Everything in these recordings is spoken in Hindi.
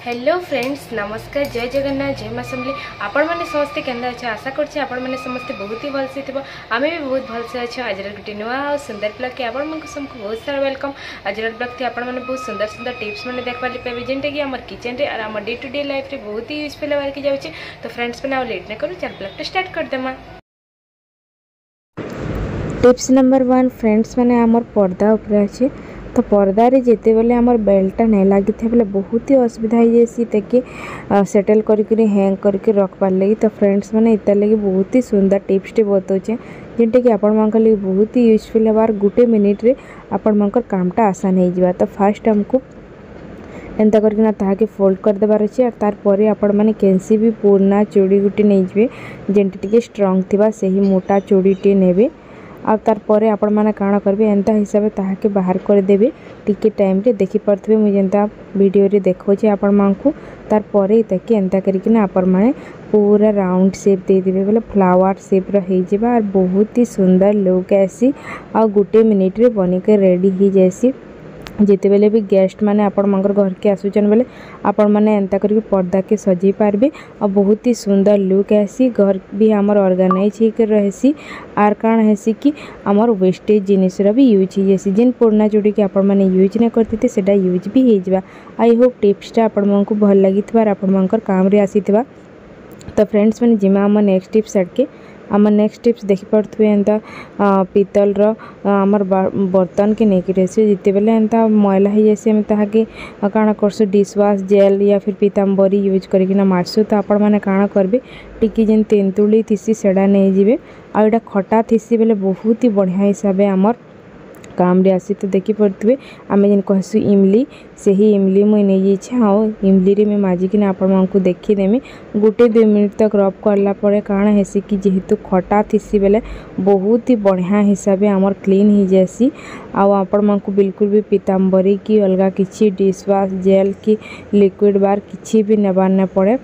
हेलो फ्रेंड्स, नमस्कार, जय जगन्नाथ, जय माँ समली। आपण मैंने समस्ते केंद्र अच्छे आशा करछे आपण मैंने समस्ते बहुत ही भलसे थो। आम भी बहुत भलसे अच्छे। आज गोटे नुआ और सुंदर ब्लॉग के आपण सबको बहुत सारा वेलकम। आज ब्लॉग थी आपण मैंने बहुत सुंदर सुंदर टिप्स मैंने देखा पाइबे जेनटा कि आम किचन रे और आम डे टू डे लाइफ रे बहुत ही यूजफुल होकर के जाऊँचे। तो फ्रेंड्स मैंने लेट नहीं करूँ, चल ब्लॉग स्टार्ट कर देमा। टिप्स नंबर 1 फ्रेंड्स मैंने आमर पर्दा उपरे अच्छे। तो पर्दारे जिते बेले आमर बेल्टा नहीं लगी थे बोले बहुत ही असुविधा हो जाए ताकि सेटल करके हैंग करके रखबार लगी। तो फ्रेंड्स मैंने इतार लगी बहुत ही सुंदर टिप्स टे बताऊे जेनटा कि आपण मान लगी बहुत ही यूजफुल होबार। गोटे मिनिट रे आपण मानकर कामटा आसान हो जावा। तो फास्ट हमको एंता करके ताके फोल्ड कर देबार अच्छे और तार परे आपण माने कैंसी भी पुराना चूड़ी गुटी नहीं जबे जेनटा टिके स्ट्रांग थिबा सही मोटा चूड़ीटे नेबे। आ तार परे आपण माने काଣା करबे एंता हिसाब ताके बाहर कर देबे। टिके टाइम रे देखि परथबे मु जेंता वीडियो रे देखौ जे आपण मानकु तार परे ताके एंता करके ना आपण माने पूरा राउंड शेप दे देबे बोले फ्लावर शेप रो हे जेबा और बहुत ही सुंदर लुक आसी आ गोटे मिनिट रे बनी के रेडी ही जैसी। जिते बेले भी गेस्ट माने आपण मंगर घर के आसुचन बेले आपण माने एंता करके पर्दा के सजी पारबे और बहुत ही सुंदर लुक आसी। घर भी हमर ऑर्गेनाइज ही कर रहसी आर काण हेसी कि हमर वेस्टेज जिनिस रा भी यूज ही जैसी जिन पुराना जोड़ी के आपण माने यूज न करते थे सेटा यूज भी हे जबा। आई होप टिप्स टा आपण मन को भल लागितबा आपण मंकर काम रे आसीतबा। तो फ्रेंड्स मैंने जिमा हम नेक्स्ट टिप्स आड़के आम नेक्स्ट टिप्स देखिपे एंता पीतल आमर बर्तन के नहीं रही जिते बेले एंता मैला हो जाए आम ताकि काଣା करसु डिश वाश जेल या फिर पीताम्बरी यूज करना मारसु। तो आपण मैंने काଣା करबे टिकी जेन तेंतुली थीसी सेडा नहीं जीवे आ एटा खटा थीसी बेले बहुत ही बढ़िया हिसाब आमर काम रे आसी। तो देखि पड़े आम जेन कहसु इमली से ही इमली मुई नहीं जाइए हाँ इमली रे मैं माजिकी आपण मानकु देखीदेमी गोटे 2 मिनट तक रब करला परे काଣା हेसी कि जेहेतु खटा थीसी बेले बहुत ही बढ़िया हिसाब आमर क्लीन ही जासी। आपण मानकु बिल्कुल भी पीताम्बरी की अलगा किसी डिश वाश जेल की लिक्विड बार किसी भी नेबार न पड़े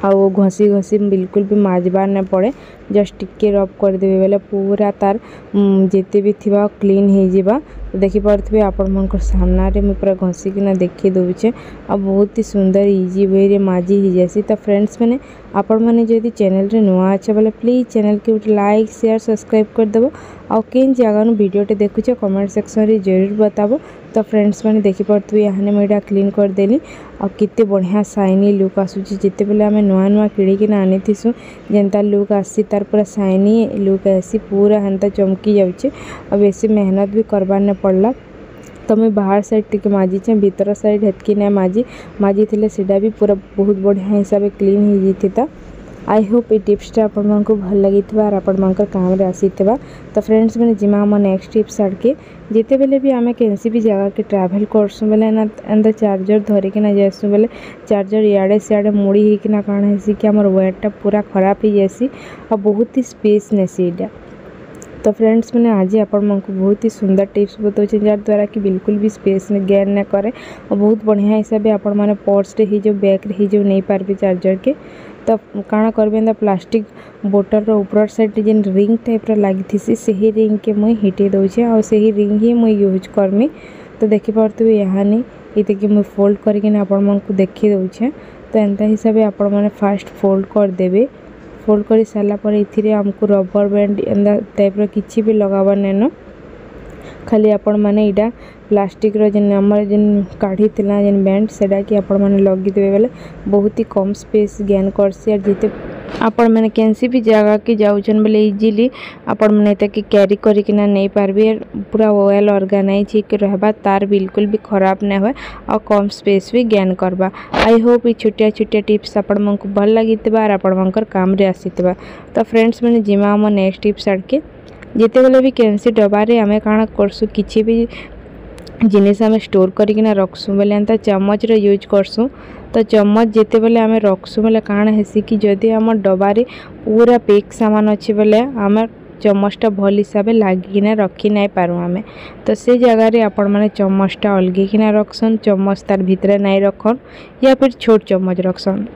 आउ घसी घसी बिल्कुल भी माजबार न पड़े जस्ट टिके रब कर देबे बेले पूरा तार जेते भी थिबा क्लीन हो जावा। तो देखि पड़े आपण मन सामना रे मैं पूरा घसी किना देखी दउचे आ बहुत ही सुंदर इजी वे रे माजी ही जैसी। तो फ्रेंड्स मैंने आपण मैंने जदि चैनल रे नुआ अच्छे बोले प्लीज चैनल के उठे लाइक शेयर सब्सक्राइब कर देबो आ केन जगह वीडियोटे देखुचे कमेंट सेक्शन रे जरूर बताबो। तो फ्रेंड्स मैंने देखि पड़े यहाँ मुझे क्लीन कर देली आ केते बढ़िया साइनी लुक आसुची जिते बेले आम नुआ नुआ किणिकिना आनीथिसु जेनता लुक आसी तार पूरा साइनी लुक आसी पूरा हेन्ता चमकी जाउचे आ बेसी मेहनत भी करबार न पड़ला। तो मैं बाहर साइड टिके माजिचे भीतर साइड हेतकी ना माजी थिले सेटा भी पूरा बहुत बढ़िया हिसाब से क्लीन हो जाता। आई होप ये टिप्सटा आपण मानकु भल लागितबा और आपण मानकर काम रे आसीतबा। तो फ्रेंड्स मैंने जिमा हम नेक्स्ट टिप्स आड़के जिते बेले भी आम कैंसी भी जगह के ट्रैवल करसु बेले ना एंता चार्जर धरिकी ना जासु बेले चार्जर इयाड़े सियाड़े मुड़ी होकिना काण हेसी कि हमर वेटटा पूरा खराब हो जासी और बहुत ही स्पेस नेसी एटा। तो फ्रेंड्स मैंने आज आपण मानकु बहुत ही सुंदर टिप्स बताऊँ जार द्वारा कि बिल्कुल भी स्पेस ने गेन न करे और बहुत बढ़िया हिसाब से आपण मैंने पर्स रे ही जो बैग रे ही जो नहीं पारबे चार्जर के। तो काଣା करबे प्लास्टिक बोतल रो ऊपर साइड जेन रिंग टाइप रो लगी थी सही रिंग के मुई हिटे दउछे और सही रिंग ही मुई यूज करमी। तो देखि पड़े यहाँ नहीं ये कि मुई फोल्ड करके आपण मानकु देखी दउछे। तो एंता हिसाब से आपण माने फास्ट फोल्ड कर देबे। फोल्ड कर सारा पर इथिरे हमको रबर बैंड एंता टाइप रो किछि भी लगावा नेनो खाली आपण माने इडा प्लास्टिक रो जेन हमर जेन काढ़ी थिला जेन बैंड सेडा कि आपण माने लगी देबे बेले बहुत ही कम स्पेस गेन करसी। और जेते आपण माने कैंसी भी जगह के जाउछन बेले इजीली आपण माने ताकि कैरी करी किना नहीं पारबे पूरा वेल ऑर्गेनाइज ही के रहबा तार बिल्कुल भी खराब न होय और कम स्पेस भी गेन करबा। आई होप ये छोटिया छोटिया टिप्स आपण मन को भल लागितबा और आपण मनकर काम रे आसीतबा। तो फ्रेंड्स मैंने जिमा हम नेक्स्ट टिप्स आड़के जिते बेले भी कैंसी डबारे आम काଣା करसु किछि भी जिनिस आम स्टोर करिकिना रखसु बेले एंता चम्मच रो यूज करसु। तो चम्मच जिते बेले आम रखसु बेले काଣା हेसी कि जदि आम डबारे पूरा पैक सामान अच्छे बेले आम चम्मचटा भल हिसाब लागिना रखी नहीं पारू आम। तो से जगह आपण मैंने चम्मचटा अलगेकिना रखसन चम्मच तार भितर नहीं रखन या फिर छोट चम्मच रखसन।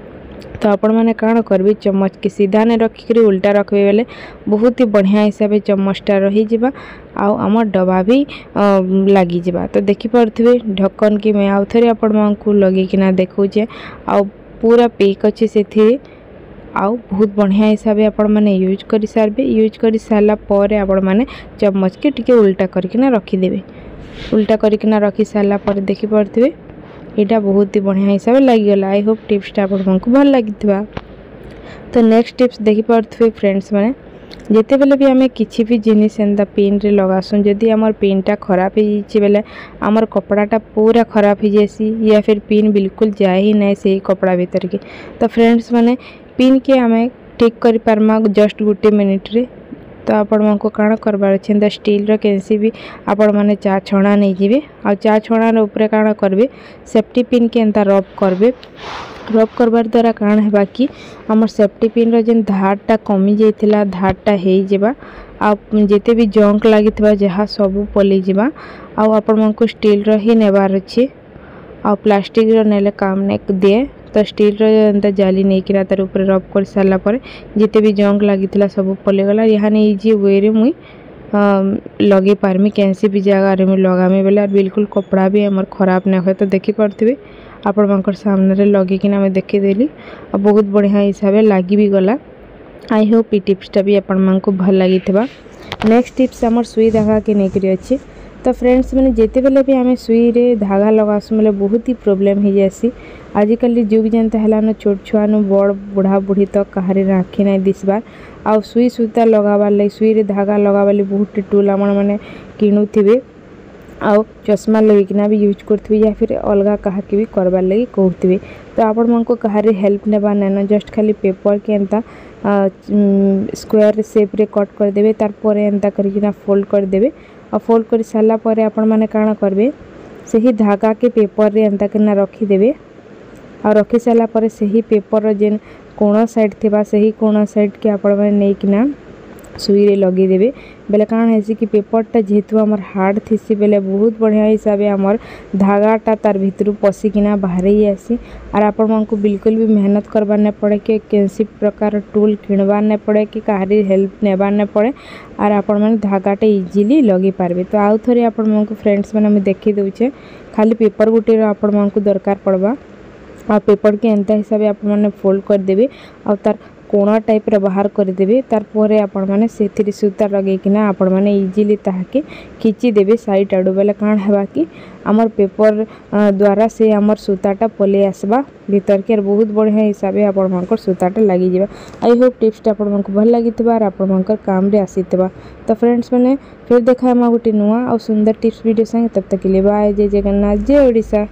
तो आपण मैंने काण करबे चम्मच के सीधा ने रखिक उल्टा रखबे बेले बहुत ही बढ़िया हिसाब से चम्मचटा रही जिबा आउ आम डबा भी लगी जिबा। तो देखि पारथिबे ढक्कन के मैं आउ थरे आपण मानकु लगे किना देखौचे आउ पूरा पैक अच्छे से आउ बहुत बढ़िया हिसाब से आपण मैंने यूज कर सारे। यूज कर सारा पर आपण मैंने चम्मच के टिके उल्टा करकिना रखीदेवे। उल्टा करकिना रखी सारा पर देखि पारथिबे यहाँ बहुत ही बढ़िया हिसाब से लगिगला। आई होप टिप्सटा आपको भल लगी। तो नेक्स्ट टिप्स देखि पारथिबे फ्रेंड्स मैंने जिते बेले भी आम किसी भी जिनिस एंता पिन रे लगासुँ जदि आमर पिनटा खराब हो जाइए बेले आमर कपड़ाटा पूरा खराब हो जाएसी या फिर पिन बिल्कुल जाए ही नहीं से कपड़ा भीतर के। तो फ्रेंड्स मैंने पिन के आम ठीक कर पार्मा जस्ट गोटे मिनिट रे। तो आपण मानक काण करबार अच्छे स्टील रो कैंसी भी आपण माने चा छणा नहीं जीवे आ चा छणा ऊपर काण करबे सेफ्टी पिन के एंता रब करबे। रब करबार द्वारा काण हेबा कि हमर सेफ्टी पिन रो जेन धारटा कमी जाइथिला धारटा हेई जेबा आ जेते भी जंक लागिथबा जहा सब पली जेबा। आ आपण मानक स्टील रो ही नेबार अछि आ प्लास्टिक रो नेले काम ने दे। तो स्टील रो एंता जाली नहीं किना तार ऊपर रब कर सारा पर जिते भी जंक लागिथिला सब पलेगला। यहाँ नहीं इजी वे रे मुई लगे पारमी कैंसी भी जगह रे मुई लगामी बेले बिल्कुल कपड़ा भी हमर खराब ना होए। तो देखि पारथिबे आपण मानकर सामने रे लगे किना मैं देखि देली आ बहुत बढ़िया हिसाब से लागी भी गला। आई होप ई टिप्सटा भी आपण मानक भल लागिथिबा। नेक्स्ट टिप्स हमर सुई धागा के नहीं करी अछि। तो फ्रेंड्स मैंने जिते बेले भी आम सुई रे धागा लगासु बेले बहुत ही प्रोब्लेम हो जासी। आजिकल जुग जेनता है छोट छुआ बड़ बुढ़ा बुढ़ी तक कहारी आँखि नहीं दिसबार आ सुई सूता लगाबार लगे सुई रे धागा लगाबार लगे बहुत टूल आपण मैंने किणुथिबे आउ चश्मा लगिकिना भी यूज करथिबे या फिर अलगा कहा के भी करबार लगे कहथिबे। तो आपण मानक कहारी हेल्प नेबा ना जस्ट खाली पेपर के एंता स्क्वायर शेप रे कट कर देबे तार परे एंता करकिना फोल्ड कर देबे और फोल्ड कर सारा पर आपण माने काण करबे सही धागा के पेपर रे एंता करना रखी देबे और रखी सारा पर सही पेपर जेन कोण साइड थिबा सही कोण साइड के आपण माने नै किना सुई रे लगे देबे बेले काण हेसी कि पेपरटा जेहेतु हमर हार्ड थिसी बेले बहुत बढ़िया हिसाब से हमर धागाटा तार भितर पशिकिना बाहर ही आसी और आपण मानकु बिल्कुल भी मेहनत करबार नहीं पड़े कि कैंसी प्रकार टूल किणबार नहीं पड़े कि कहारी हेल्प नेबार नहीं पड़े और आपण माने धागाटा इजीली लगे पारबे। तो आउ थोड़े आपण मानकु फ्रेंड्स मैंने देखी दउछे खाली पेपर गुटे आपण मानकु दरकार पड़बा आ पेपर के एंता हिसाब से आपण माने फोल्ड कर देबे और तार कोणा टाइप रे बाहर कर देबे तार परे आपण माने सेथिरि सूता लगे किना आपण माने इजीली ताहाके खींची देबे साइड आडू बेले काण हेबा कि हमर पेपर द्वारा से हमर सूताटा पले आसबा भीतर के बहुत बढ़िया हिसाब से आपण मानकर सूताटा लागि जेबा। आई होप टिप्सटा आपण मानक भल लागितबा और आपण मानकर काम रे आसीतबा। तो फ्रेंड्स मैंने फिर देखा हम गोटे नुआ और सुंदर टिप्स वीडियो संगे तब तक के लिए बाय। जय जगन्नाथ जय ओडिशा।